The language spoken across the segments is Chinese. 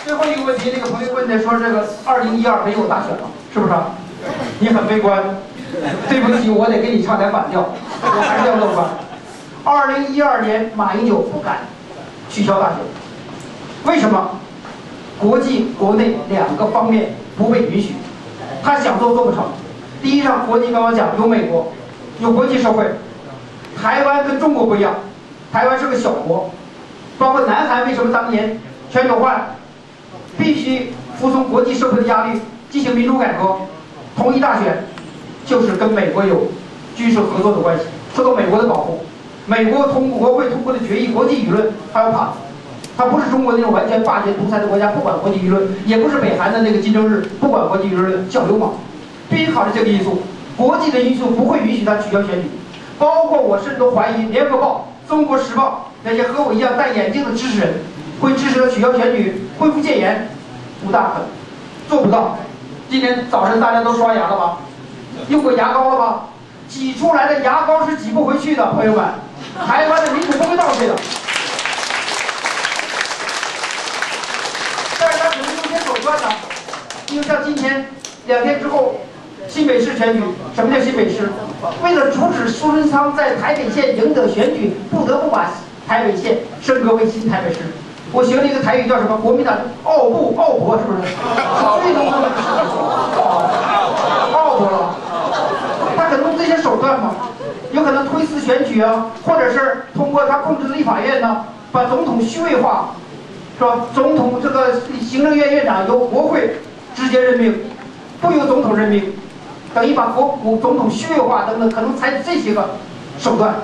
最后一个问题，那个朋友问的说这个2012没有大选了，是不是？你很悲观，对不起，我得给你唱点反调，我还是要乐观。2012年马英九不敢取消大选，为什么？国际国内两个方面不被允许，他想做不成。第一上国际刚刚讲有美国，有国际社会，台湾跟中国不一样，台湾是个小国，包括南韩为什么当年全球化必须服从国际社会的压力进行民主改革，统一大选，就是跟美国有军事合作的关系，受到美国的保护。美国国会通过的决议，国际舆论它要怕，它不是中国那种完全霸权独裁的国家，不管国际舆论，也不是北韩的那个金正日，不管国际舆论小流氓，必须考虑这个因素。国际的因素不会允许他取消选举，包括我甚至都怀疑《联合报》《中国时报》那些和我一样戴眼镜的支持人会支持他取消选举、恢复戒严，不大可能，做不到。今天早晨大家都刷牙了吧？用过牙膏了吧？挤出来的牙膏是挤不回去的，朋友们，台湾的民主不会倒退的。但是他可能用些手段呢，因为像今天2天之后，新北市选举，什么叫新北市？为了阻止苏贞昌在台北县赢得选举，不得不把台北县升格为新台北市。我学了一个台语叫什么？国民党奥博是不是？最浓的奥博了。他可能用这些手段嘛，有可能推迟选举啊，或者是通过他控制的立法院呢，把总统虚位化，是吧？总统这个行政院院长由国会直接任命，不由总统任命，等于把总统虚位化等等，可能采取这些个手段，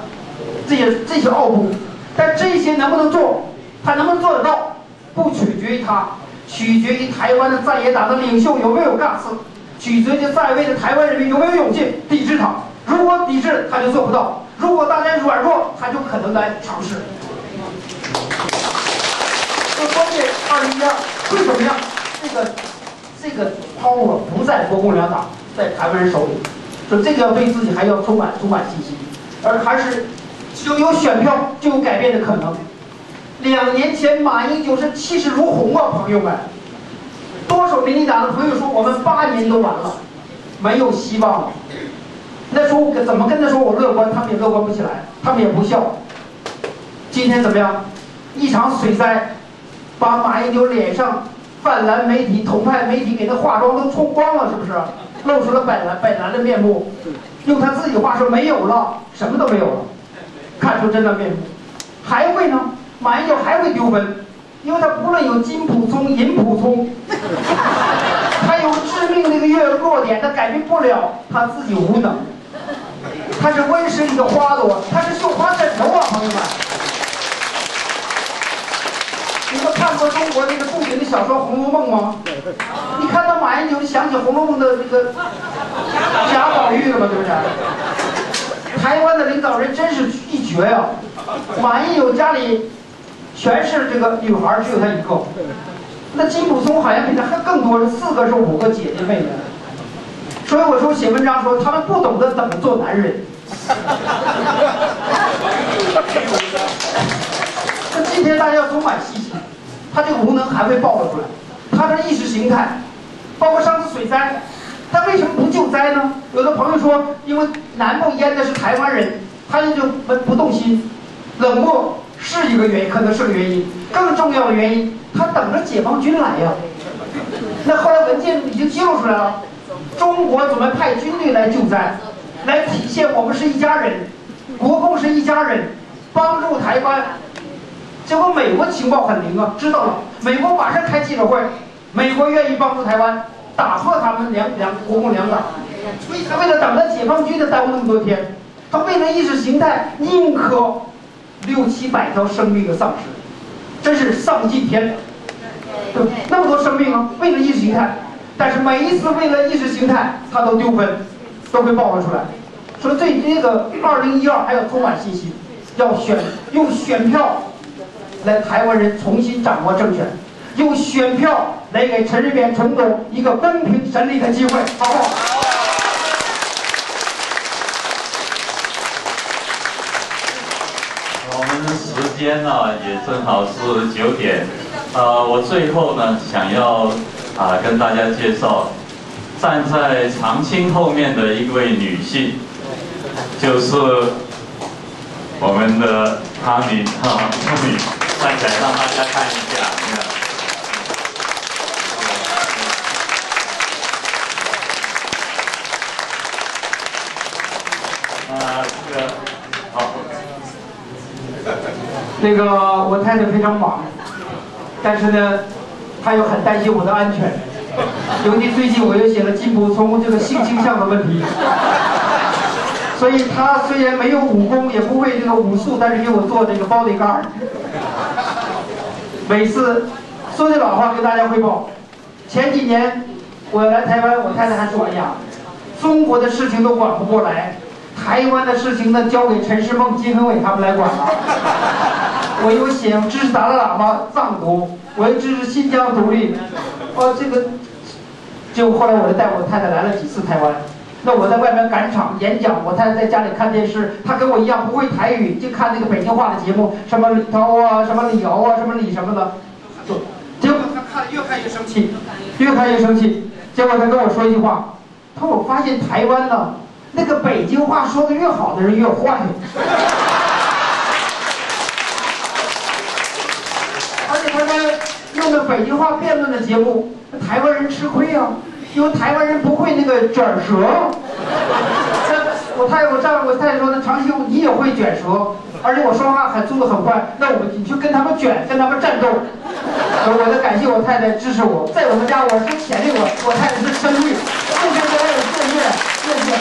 这些奥布，但这些能不能做？他能不能做得到，不取决于他，取决于台湾的在野党的领袖有没有尬词，取决于在位的台湾人民有没有勇气抵制他。如果抵制，他就做不到；如果大家软弱，他就可能来尝试。这关键2012会怎么样？这个power不在国共两党，在台湾人手里，所以这个要对自己还要充满信心，而还是有选票就有改变的可能。2年前马英九是气势如虹啊，朋友们！多少民进党的朋友说我们8年都完了，没有希望了。那时候我怎么跟他说我乐观，他们也乐观不起来，他们也不笑。今天怎么样？一场水灾，把马英九脸上泛蓝媒体、统派媒体给他化妆都冲光了，是不是？露出了本来的面目。用他自己话说，没有了，什么都没有了，看出真的面目。还会呢？马英九还会丢分，因为他不论有金溥聪、银溥聪，他有致命的一个弱点，他改变不了，他自己无能。他是温室里的花朵，他是绣花枕头啊，朋友们。你们看过中国那个著名的小说《红楼梦》吗？你看到马英九就想起《红楼梦》的这个贾宝玉了吗？对不对？台湾的领导人真是一绝呀！马英九家里全是这个女孩，只有他一个。那金溥聪好像比他还更多，是4个是5个姐姐妹妹。所以我说写文章说他们不懂得怎么做男人。那今天大家要充满信心，他这个无能还会暴露出来，他的意识形态，包括上次水灾，他为什么不救灾呢？有的朋友说，因为南部淹的是台湾人，他就不动心，冷漠是一个原因，可能是个原因。更重要的原因，他等着解放军来呀。那后来文件已经揭露出来了，中国准备派军队来救灾，来体现我们是一家人，国共是一家人，帮助台湾。结果美国情报很灵啊，知道了，美国马上开记者会，美国愿意帮助台湾，打破他们国共两党。他为了等着解放军的耽误那么多天，他为了意识形态宁可600、700条生命的丧失，真是丧尽天良。对，那么多生命啊，为了意识形态，但是每一次为了意识形态，他都丢分，都会暴露出来。所以对这个2012还要充满信心，要用选票来台湾人重新掌握政权，用选票来给陈水扁总统一个公平审理的机会，好不好？我们时间呢也正好是9点我最后呢，想要跟大家介绍，站在长青后面的一位女性，就是我们的汤米站起来让大家看一下。这个好。那个我太太非常忙，但是呢，她又很担心我的安全。尤其最近我又写了金补充这个性倾向的问题，所以她虽然没有武功，也不会这个武术，但是给我做这个bodyguard。每次说句老话跟大家汇报，前几年我来台湾，我太太还说：“哎呀，中国的事情都管不过来。”台湾的事情呢，交给陈世梦、金恒伟他们来管了。我又想支持达赖喇嘛藏独，我又支持新疆独立。这个，就后来我就带我太太来了几次台湾。那我在外面赶场演讲，我太太在家里看电视，她跟我一样不会台语，就看那个北京话的节目，什么李涛啊，什么李敖啊，什么李什么的。结果她看越看越生气，越看越生气。结果她跟我说一句话，她说：“我发现台湾呢。”那个北京话说的越好的人越坏，而且他们用的北京话辩论的节目，台湾人吃亏啊，因为台湾人不会那个卷舌。我太太说，那长兴你也会卷舌，而且我说话很速度很快，那你去跟他们卷，跟他们战斗。我的感谢我太太支持我，在我们家我是潜力我太太是生育，后天给我有建业，谢谢。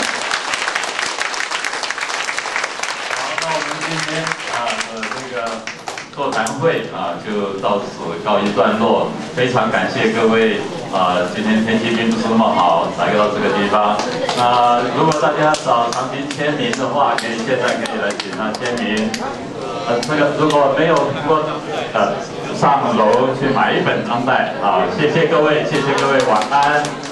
今天这个座谈会就到此告一段落。非常感谢各位今天天气并不是那么好，来到这个地方。如果大家找长期签名的话，现在可以来请他签名。这个如果没有听过上楼去买一本当代谢谢各位，谢谢各位，晚安。